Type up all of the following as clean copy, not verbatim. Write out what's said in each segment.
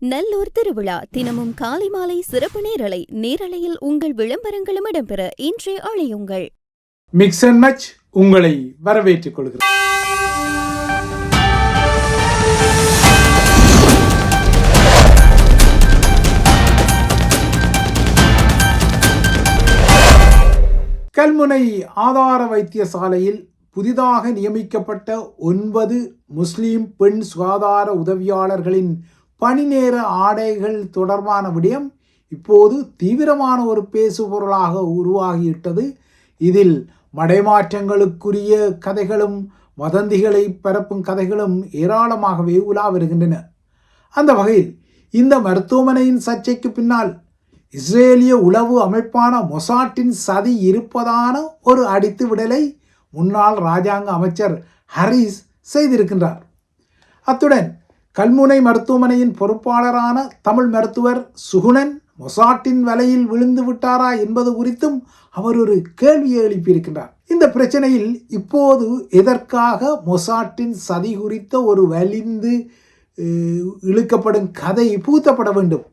நல்லூர் திருவிழா தினமும் காலை மாலை சிறப்பு நேரலையில் உங்கள் விளம்பரங்களும் இடம்பெற இன்றே அழையுங்கள். மிக்ஸ் அண்ட் மேட்ச் உங்களை வரவேற்றுக் கொள்கிறேன். கல்முனை ஆதார வைத்தியசாலையில் புதிதாக நியமிக்கப்பட்ட 9 முஸ்லிம் பெண் சுகாதார உதவியாளர்களின் பணி நேர ஆடைகள் தொடர்பான விடயம் இப்போது தீவிரமான ஒரு பேசுபொருளாக உருவாகிவிட்டது. இதில் மடைமாற்றங்களுக்குரிய கதைகளும் வதந்திகளை பரப்பும் கதைகளும் ஏராளமாகவே உலா வருகின்றன. அந்த வகையில் இந்த மருத்துவமனையின் சர்ச்சைக்கு பின்னால் இஸ்ரேலிய உளவு அமைப்பான மொசாட்டின் சதி இருப்பதான ஒரு அடித்து விடலை முன்னாள் இராஜாங்க அமைச்சர் ஹரிஸ் செய்திருக்கின்றார். அத்துடன் கல்முனை மருத்துவமனையின் பொறுப்பாளரான தமிழ் மருத்துவர் சுகுணன் மொசாட்டின் வலையில் விழுந்து விட்டாரா என்பது குறித்தும் அவர் ஒரு கேள்வியை எழுப்பியிருக்கின்றார். இந்த பிரச்சனையில் இப்போது எதற்காக மொசாட்டின் சதி குறித்த ஒரு வலிந்து இழுக்கப்படும் கதை பூத்தப்பட வேண்டும்?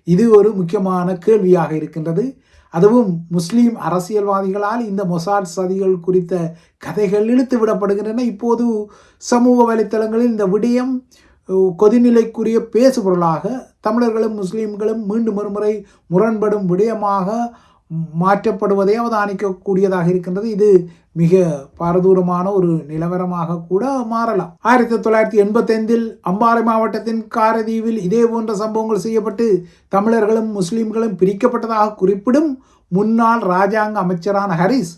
இது ஒரு முக்கியமான கேள்வியாக இருக்கின்றது. அதுவும் முஸ்லீம் அரசியல்வாதிகளால் இந்த மொசாட் சதிகள் குறித்த கதைகள் இழுத்து விடப்படுகின்றன. இப்போது சமூக வலைத்தளங்களில் இந்த விடயம் கொதிநிலைக்குரிய பேசுபொருளாக தமிழர்களும் முஸ்லீம்களும் மீண்டும் ஒருமுறை முரண்படும் விடயமாக மாற்றப்படுவதை அவதானிக்கக்கூடியதாக இருக்கின்றது. இது மிக பாரதூரமான ஒரு நிலவரமாக கூட மாறலாம். 1985 அம்பாறை மாவட்டத்தின் காரதீவில் இதே போன்ற சம்பவங்கள் செய்யப்பட்டு தமிழர்களும் முஸ்லீம்களும் பிரிக்கப்பட்டதாக குறிப்பிடும் முன்னாள் இராஜாங்க அமைச்சரான ஹரிஸ்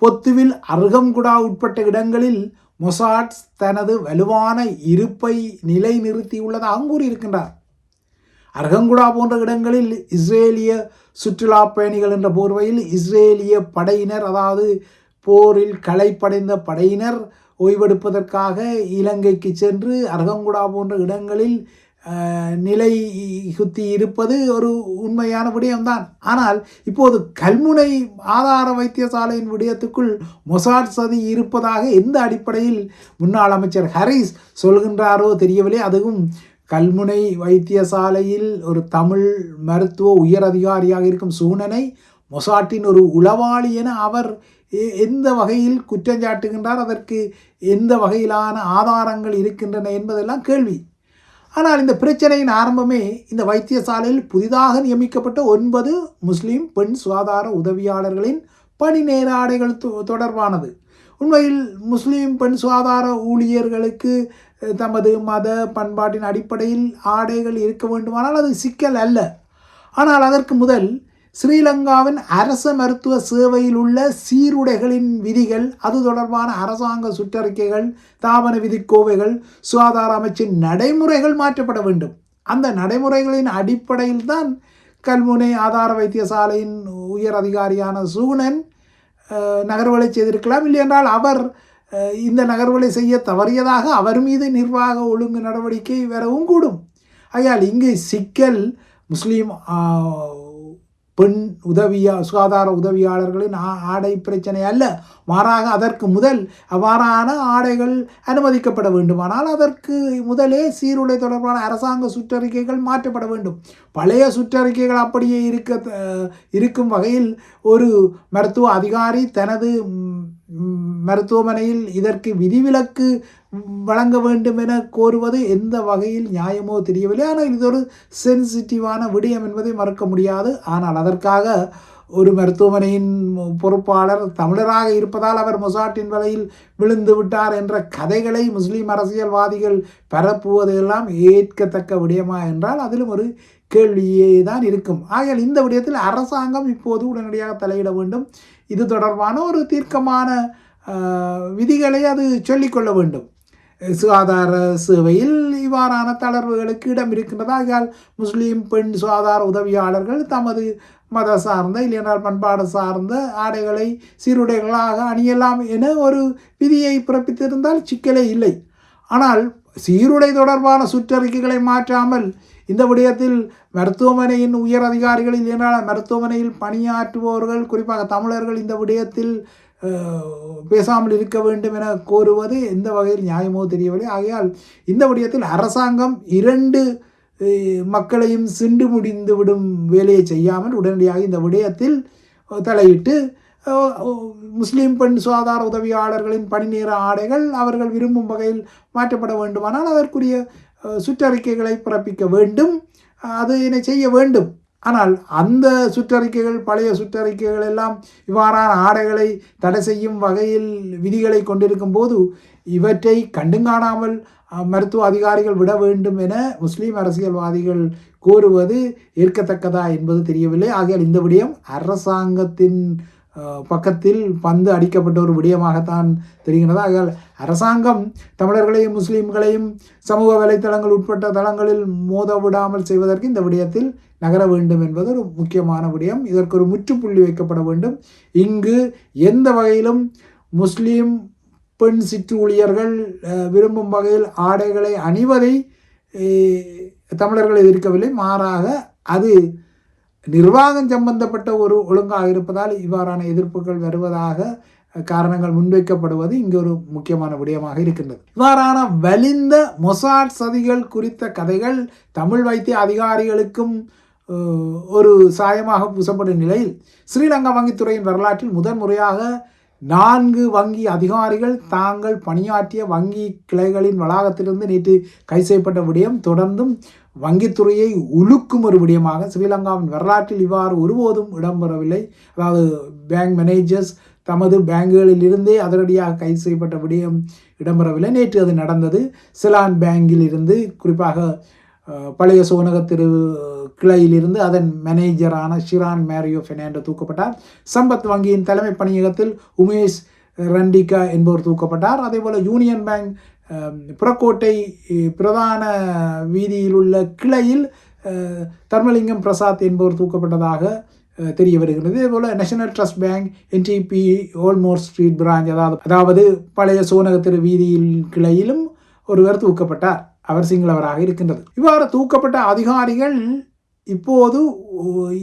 பொத்துவில் அருகம்குடா உட்பட்ட இடங்களில் மொசாட் தனது வலுவான இருப்பை நிலைநிறுத்தியுள்ளதாக கூறியிருக்கின்றார். அருகங்குடா போன்ற இடங்களில் இஸ்ரேலிய சுற்றுலா பயணிகள் என்ற போர்வையில் இஸ்ரேலிய படையினர், அதாவது போரில் களைப்படைந்த படையினர் ஓய்வெடுப்பதற்காக இலங்கைக்கு சென்று அருகங்குடா போன்ற இடங்களில் நிலை குத்தி இருப்பது ஒரு உண்மையான விடயம்தான். ஆனால் இப்போது கல்முனை ஆதார வைத்தியசாலையின் விடயத்துக்குள் மொசாட் சதி இருப்பதாக எந்த அடிப்படையில் முன்னாள் அமைச்சர் ஹரிஸ் சொல்கின்றாரோ தெரியவில்லை. அதுவும் கல்முனை வைத்தியசாலையில் ஒரு தமிழ் மருத்துவ உயர் அதிகாரியாக இருக்கும் சூனனை மொசாட்டின் ஒரு உளவாளி என அவர் எந்த வகையில் குற்றஞ்சாட்டுகின்றார், அதற்கு எந்த வகையிலான ஆதாரங்கள் இருக்கின்றன என்பதெல்லாம் கேள்வி. ஆனால் இந்த பிரச்சனையின் ஆரம்பமே இந்த வைத்தியசாலையில் புதிதாக நியமிக்கப்பட்ட 9 முஸ்லீம் பெண் சுகாதார உதவியாளர்களின் பணி நேர ஆடைகள் தொடர்பானது. உண்மையில் முஸ்லீம் பெண் சுகாதார ஊழியர்களுக்கு தமது மத பண்பாட்டின் அடிப்படையில் ஆடைகள் இருக்க வேண்டுமானால் அது சிக்கல் அல்ல. ஆனால் அதற்கு முதல் ஸ்ரீலங்காவின் அரச மருத்துவ சேவையில் உள்ள சீருடைகளின் விதிகள், அது தொடர்பான அரசாங்க சுற்றறிக்கைகள், தாபன விதிக்கோவைகள், சுகாதார அமைச்சின் நடைமுறைகள் மாற்றப்பட வேண்டும். அந்த நடைமுறைகளின் அடிப்படையில் தான் கல்முனை ஆதார வைத்தியசாலையின் உயர் அதிகாரியான சூனன் நகர்வுகளை செய்திருக்கலாம். இல்லை என்றால் அவர் இந்த நகர்வுகளை செய்ய தவறியதாக அவர் மீது நிர்வாக ஒழுங்கு நடவடிக்கை வரவும் கூடும். ஆகையால் இங்கு சிக்கல் முஸ்லீம் பெண் சுகாதார உதவியாளர்களின் ஆடை பிரச்சனை அல்ல. மாறாக அதற்கு முதல் அவ்வாறான ஆடைகள் அனுமதிக்கப்பட வேண்டுமானால் அதற்கு முதலே சீருடை தொடர்பான அரசாங்க சுற்றறிக்கைகள் மாற்றப்பட வேண்டும். பழைய சுற்றறிக்கைகள் அப்படியே இருக்கும் வகையில் ஒரு மருத்துவ அதிகாரி தனது மருத்துவமனையில் இதற்கு விதிவிலக்கு வழங்க வேண்டும் என கோருவது எந்த வகையில் நியாயமோ தெரியவில்லை. ஆனால் இது ஒரு சென்சிட்டிவான விடயம் என்பதை மறுக்க முடியாது. ஆனால் அதற்காக ஒரு மருத்துவமனையின் பொறுப்பாளர் தமிழராக இருப்பதால் அவர் மொசாட்டின் வலையில் விழுந்து விட்டார் என்ற கதைகளை முஸ்லீம் அரசியல்வாதிகள் பரப்புவதெல்லாம் ஏற்கத்தக்க விடயமா என்றால் அதிலும் ஒரு கேள்வியே தான் இருக்கும். ஆகையால் இந்த விடயத்தில் அரசாங்கம் இப்போது உடனடியாக தலையிட வேண்டும். இது தொடர்பான ஒரு தீர்க்கமான விதிகளை அது சொல்லிக்கொள்ள வேண்டும். சுகாதார சேவையில் இவ்வாறான தளர்வுகளுக்கு இடம் இருக்கின்றதா? ஆகையால் முஸ்லீம் பெண் சுகாதார உதவியாளர்கள் தமது மத சார்ந்த இல்லையென்றால் பண்பாடு சார்ந்த ஆடைகளை சீருடைகளாக அணியலாம் என ஒரு விதியை பிறப்பித்திருந்தால் சிக்கலே இல்லை. ஆனால் சீருடை தொடர்பான சுற்றறிக்கைகளை மாற்றாமல் இந்த விடயத்தில் மருத்துவமனையின் உயர் அதிகாரிகள் இல்லையென்றால் மருத்துவமனையில் பணியாற்றுபவர்கள், குறிப்பாக தமிழர்கள் இந்த விடயத்தில் பேசாமல் இருக்க வேண்டும் என கோருவது எந்த வகையில் நியாயமோ தெரியவில்லை. ஆகையால் இந்த விடயத்தில் அரசாங்கம் 2 மக்களையும் சிண்டு முடிந்து விடும் வேலையை செய்யாமல் உடனடியாக இந்த விடயத்தில் தலையிட்டு முஸ்லீம் பெண் சுகாதார உதவியாளர்களின் பணி நேர ஆடைகள் அவர்கள் விரும்பும் வகையில் மாற்றப்பட வேண்டுமானால் அதற்குரிய சுற்றறிக்கைகளை பிறப்பிக்க வேண்டும், அதனை செய்ய வேண்டும். ஆனால் அந்த சுற்றறிக்கைகள், பழைய சுற்றறிக்கைகள் எல்லாம் இவ்வாறான ஆடைகளை தடை செய்யும் வகையில் விதிகளை கொண்டிருக்கும் போது இவற்றை கண்டுங்காணாமல் மருத்துவ அதிகாரிகள் விட வேண்டும் என முஸ்லீம் அரசியல்வாதிகள் கோருவது ஏற்கத்தக்கதா என்பது தெரியவில்லை. ஆகையால் இந்த விடயம் அரசாங்கத்தின் பக்கத்தில் பந்து அடிக்கப்பட்ட ஒரு விடயமாகத்தான் தெரிகிறது. ஆகையால் அரசாங்கம் தமிழர்களையும் முஸ்லீம்களையும் சமூக வலைத்தளங்கள் உட்பட்ட தளங்களில் மோத விடாமல் செய்வதற்கு இந்த விடயத்தில் நகர வேண்டும் என்பது ஒரு முக்கியமான விடயம். இதற்கு ஒரு முற்றுப்புள்ளி வைக்கப்பட வேண்டும். இங்கு எந்த வகையிலும் முஸ்லீம் பெண் சிற்று ஊழியர்கள் விரும்பும் வகையில் ஆடைகளை அணிவதை தமிழர்கள் எதிர்க்கவில்லை. மாறாக அது நிர்வாகம் சம்பந்தப்பட்ட ஒரு ஒழுங்காக இருப்பதால் இவ்வாறான எதிர்ப்புகள் வருவதாக காரணங்கள் முன்வைக்கப்படுவது இங்கு ஒரு முக்கியமான விடயமாக இருக்கின்றது. இவ்வாறான வலிந்த மொசாட் சதிகள் குறித்த கதைகள் தமிழ் வைத்திய அதிகாரிகளுக்கும் ஒரு சாயமாக பூசப்படும் நிலையில் ஸ்ரீலங்கா வங்கித்துறையின் வரலாற்றில் முதன்முறையாக 4 வங்கி அதிகாரிகள் தாங்கள் பணியாற்றிய வங்கி கிளைகளின் வளாகத்திலிருந்து நேற்று கைது செய்யப்பட்ட விடயம் தொடர்ந்தும் வங்கித்துறையை உலுக்கும் ஒரு விடயமாக ஸ்ரீலங்காவின் வரலாற்றில் இவ்வாறு ஒருபோதும் இடம்பெறவில்லை. அதாவது பேங்க் மேனேஜர்ஸ் தமது பேங்குகளில் இருந்தே அதிரடியாக கைது செய்யப்பட்ட விடயம் இடம்பெறவில்லை. நேற்று அது நடந்தது. சிலான் பேங்கில் இருந்து, குறிப்பாக பழைய சோனகத்திரு கிளையிலிருந்து அதன் மேனேஜரான ஷிரான் மேரியோ பெர்னாண்டோ தூக்கப்பட்டார். சம்பத் வங்கியின் தலைமை பணியகத்தில் உமேஷ் ரண்டிகா என்பவர் தூக்கப்பட்டார். அதேபோல் யூனியன் பேங்க் புறக்கோட்டை பிரதான வீதியில் உள்ள கிளையில் தர்மலிங்கம் பிரசாத் என்பவர் தூக்கப்பட்டதாக தெரிய வருகிறது. இதேபோல் நேஷனல் ட்ரஸ்ட் பேங்க் என்டிபி ஓல்மோர் ஸ்ட்ரீட் பிரான்ச், அதாவது பழைய சோனகத்திரு வீதியில் கிளையிலும் ஒருவர் தூக்கப்பட்டார். அவர் சிங்களவராக இருக்கின்றது. இவ்வாறு தூக்கப்பட்ட அதிகாரிகள் இப்போது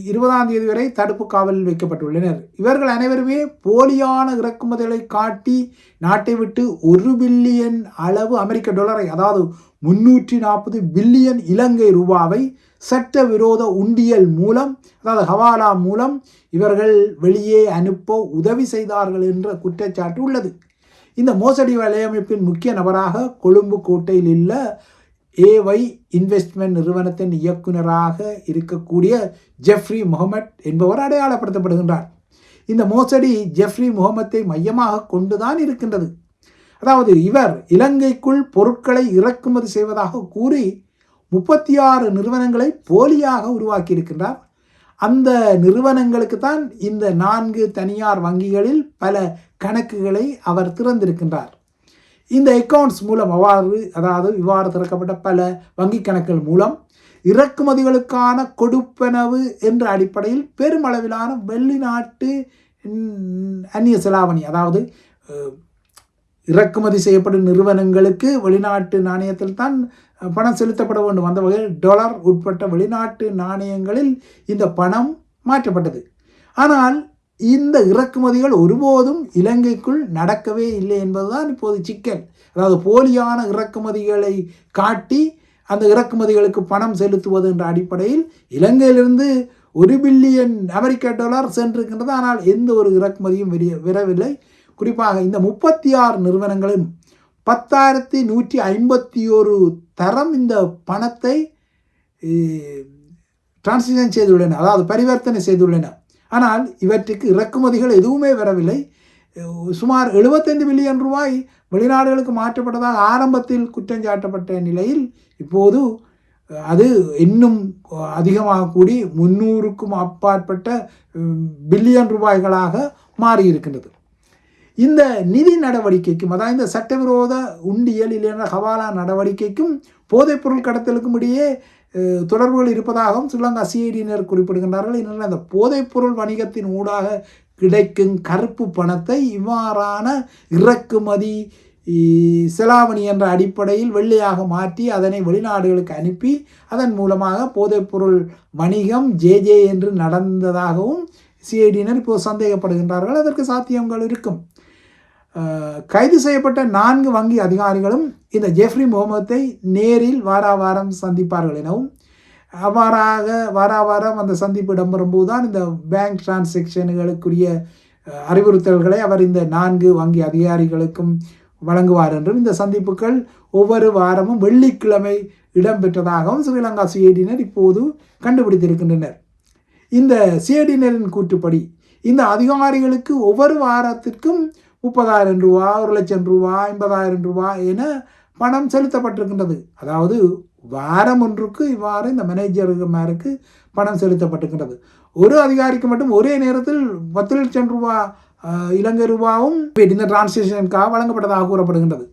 20ஆம் தேதி வரை தடுப்பு காவலில் வைக்கப்பட்டுள்ளனர். இவர்கள் அனைவருமே போலியான இறக்குமதிகளை காட்டி நாட்டை விட்டு 1 பில்லியன் அளவு அமெரிக்க டாலரை, அதாவது 340 பில்லியன் இலங்கை ரூபாவை சட்டவிரோத உண்டியல் மூலம், அதாவது ஹவாலா மூலம் இவர்கள் வெளியே அனுப்ப உதவி செய்தார்கள் என்ற குற்றச்சாட்டு உள்ளது. இந்த மோசடி வலையமைப்பின் முக்கிய நபராக கொழும்பு கோட்டையில் உள்ள ஏவை இன்வெஸ்ட்மெண்ட் நிறுவனத்தின் இயக்குநராக இருக்கக்கூடிய ஜெஃப்ரி முகமட் என்பவர் அடையாளப்படுத்தப்படுகின்றார். இந்த மோசடி ஜெஃப்ரி முகமத்தை மையமாக கொண்டுதான் இருக்கின்றது. அதாவது இவர் இலங்கைக்குள் பொருட்களை இறக்குமதி செய்வதாக கூறி 36 நிறுவனங்களை போலியாக உருவாக்கி இருக்கின்றார். அந்த நிறுவனங்களுக்கு தான் இந்த 4 தனியார் வங்கிகளில் பல கணக்குகளை அவர் திறந்திருக்கின்றார். இந்த அக்கவுண்ட்ஸ் மூலம் இவ்வாறு திறக்கப்பட்ட பல வங்கி கணக்குகள் மூலம் இறக்குமதிகளுக்கான கொடுப்பனவு என்ற அடிப்படையில் பெருமளவிலான வெளிநாட்டு அந்நிய செலாவணி, அதாவது இறக்குமதி செய்யப்படும் நிறுவனங்களுக்கு வெளிநாட்டு நாணயத்தில் தான் பணம் செலுத்தப்பட வேண்டும். அந்த வகையில் டாலர் உட்பட்ட வெளிநாட்டு நாணயங்களில் இந்த பணம் மாற்றப்பட்டது. ஆனால் இந்த இறக்குமதிகள் ஒருபோதும் இலங்கைக்குள் நடக்கவே இல்லை என்பதுதான் இப்போது சிக்கல். அதாவது போலியான இறக்குமதிகளை காட்டி அந்த இறக்குமதிகளுக்கு பணம் செலுத்துவது என்ற அடிப்படையில் இலங்கையிலிருந்து 1 பில்லியன் அமெரிக்க டாலர் சென்றிருக்கின்றது. ஆனால் எந்த ஒரு இறக்குமதியும் வரவில்லை. குறிப்பாக இந்த 36 நிறுவனங்களும் 10,151 தரம் இந்த பணத்தை டிரான்சாக்ஷன் செய்துள்ளன, அதாவது பரிவர்த்தனை செய்துள்ளன. ஆனால் இவற்றுக்கு இறக்குமதிகள் எதுவுமே வரவில்லை. சுமார் 75 பில்லியன் ரூபாய் வெளிநாடுகளுக்கு மாற்றப்பட்டதாக ஆரம்பத்தில் குற்றஞ்சாட்டப்பட்ட நிலையில் இப்போது அது இன்னும் அதிகமாக கூடி 300க்கும் அப்பாற்பட்ட பில்லியன் ரூபாய்களாக மாறியிருக்கின்றது. இந்த நிதி நடவடிக்கைக்கும், அதாவது இந்த சட்டவிரோத உண்டியல் இல்லைன்னா ஹவாலா நடவடிக்கைக்கும் போதைப்பொருள் கடத்தலுக்கும் இடையே தொடர்புகள் இருப்பதாகவும் ஸ்ரீலங்கா சிஐடியினர் குறிப்பிடுகின்றார்கள். இதனால் அந்த போதைப்பொருள் வணிகத்தின் ஊடாக கிடைக்கும் கருப்பு பணத்தை இவ்வாறான இறக்குமதி செலாவணி என்ற அடிப்படையில் வெள்ளையாக மாற்றி அதனை வெளிநாடுகளுக்கு அனுப்பி அதன் மூலமாக போதைப்பொருள் வணிகம் ஜே என்று நடந்ததாகவும் சிஐடியினர் இப்போது சந்தேகப்படுகின்றார்கள். அதற்கு சாத்தியங்கள் இருக்கும். கைது செய்யப்பட்ட 4 வங்கி அதிகாரிகளும் இந்த ஜெஃப்ரி முகமத்தை நேரில் வாரம் சந்திப்பார்கள் எனவும் அவ்வாறாக வாரம் அந்த சந்திப்பு இடம்பெறும்போது தான் இந்த பேங்க் டிரான்சாக்ஷன்களுக்குரிய அறிவுறுத்தல்களை அவர் இந்த 4 வங்கி அதிகாரிகளுக்கும் வழங்குவார் என்றும் இந்த சந்திப்புகள் ஒவ்வொரு வாரமும் வெள்ளிக்கிழமை இடம்பெற்றதாகவும் ஸ்ரீலங்கா சிஐடியினர் இப்போது கண்டுபிடித்திருக்கின்றனர். இந்த சிஐடியினரின் கூற்றுப்படி இந்த அதிகாரிகளுக்கு ஒவ்வொரு வாரத்திற்கும் 30,000 ரூபா, 1,00,000 ரூபா, 50,000 ரூபா என பணம் செலுத்தப்பட்டிருக்கின்றது. அதாவது வாரம் ஒன்றுக்கு இவ்வாறு இந்த மேனேஜர்களுக்கு பணம் செலுத்தப்பட்டிருக்கின்றது. ஒரு அதிகாரிக்கு மட்டும் ஒரே நேரத்தில் 10 லட்சம் ரூபா இலங்கை ரூபாவும் இந்த டிரான்சாக்ஷனுக்காக வழங்கப்பட்டதாக கூறப்படுகின்றது.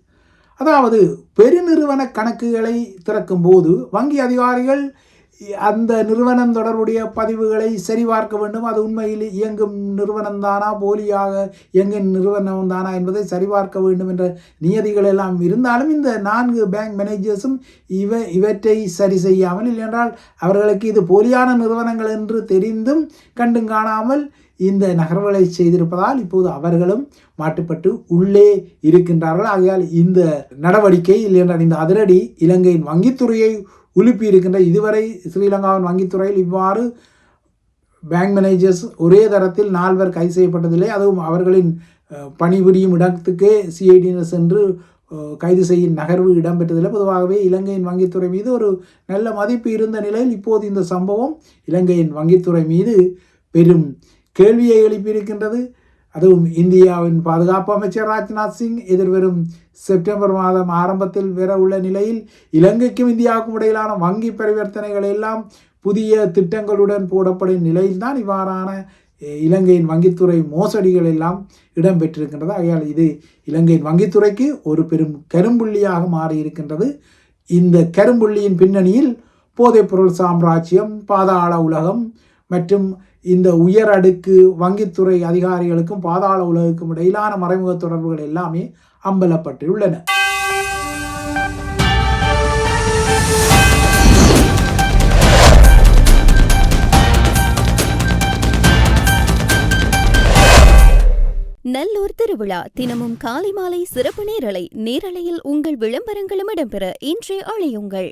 அதாவது பெருநிறுவன கணக்குகளை திறக்கும் போது வங்கி அதிகாரிகள் அந்த நிறுவனம் தொடர்புடைய பதிவுகளை சரிபார்க்க வேண்டும். அது உண்மையில் இயங்கும் நிறுவனம் தானா, போலியாக இயங்கும் நிறுவனம் தானா என்பதை சரிபார்க்க வேண்டும் என்ற நியதிகள் எல்லாம் இருந்தாலும் இந்த 4 பேங்க் மேனேஜர்ஸும் இவற்றை சரி செய்யாமல், இல்லையென்றால் அவர்களுக்கு இது போலியான நிறுவனங்கள் என்று தெரிந்தும் கண்டும் காணாமல் இந்த நகர்வுகளை செய்திருப்பதால் இப்போது அவர்களும் மாட்டுப்பட்டு உள்ளே இருக்கின்றார்கள். ஆகையால் இந்த நடவடிக்கை இல்லையென்றால் இந்த அதிரடி இலங்கையின் வங்கித்துறையை உலுப்பி இருக்கின்ற. இதுவரை ஸ்ரீலங்காவின் வங்கித்துறையில் இவ்வாறு பேங்க் மேனேஜர்ஸ் ஒரே தரத்தில் 4 பேர் கைது செய்யப்பட்டதில்லை. அதுவும் அவர்களின் பணிபுரியும் இடத்துக்கே சிஐடியினர் சென்று கைது செய்யும் நகர்வு இடம்பெற்றதில்லை. பொதுவாகவே இலங்கையின் வங்கித்துறை மீது ஒரு நல்ல மதிப்பு இருந்த நிலையில் இப்போது இந்த சம்பவம் இலங்கையின் வங்கித்துறை மீது பெரும் கேள்வியை எழுப்பியிருக்கின்றது. அதுவும் இந்தியாவின் பாதுகாப்பு அமைச்சர் ராஜ்நாத் சிங் எதிர்வரும் செப்டம்பர் மாதம் ஆரம்பத்தில் வர உள்ள நிலையில் இலங்கைக்கும் இந்தியாவுக்கும் இடையிலான வங்கி பரிவர்த்தனைகள் எல்லாம் புதிய திட்டங்களுடன் போடப்படும் நிலையில்தான் இவ்வாறான இலங்கையின் வங்கித்துறை மோசடிகள் எல்லாம் இடம்பெற்றிருக்கின்றது. ஆகையால் இது இலங்கையின் வங்கித்துறைக்கு ஒரு பெரும் கரும்புள்ளியாக மாறியிருக்கின்றது. இந்த கரும்புள்ளியின் பின்னணியில் போதைப்பொருள் சாம்ராஜ்யம், பாதாள உலகம் மற்றும் இந்த உயர் அடுக்கு வங்கித்துறை அதிகாரிகளுக்கும் பாதாள உலகுக்கும் இடையிலான மறைமுக தொடர்புகள் எல்லாமே அம்பலப்பட்டுள்ளன. நல்லூர் திருவிழா தினமும் காலை மாலை சிறப்பு நேரலையில் உங்கள் விளம்பரங்களும் இடம்பெற இன்றே அழையுங்கள்.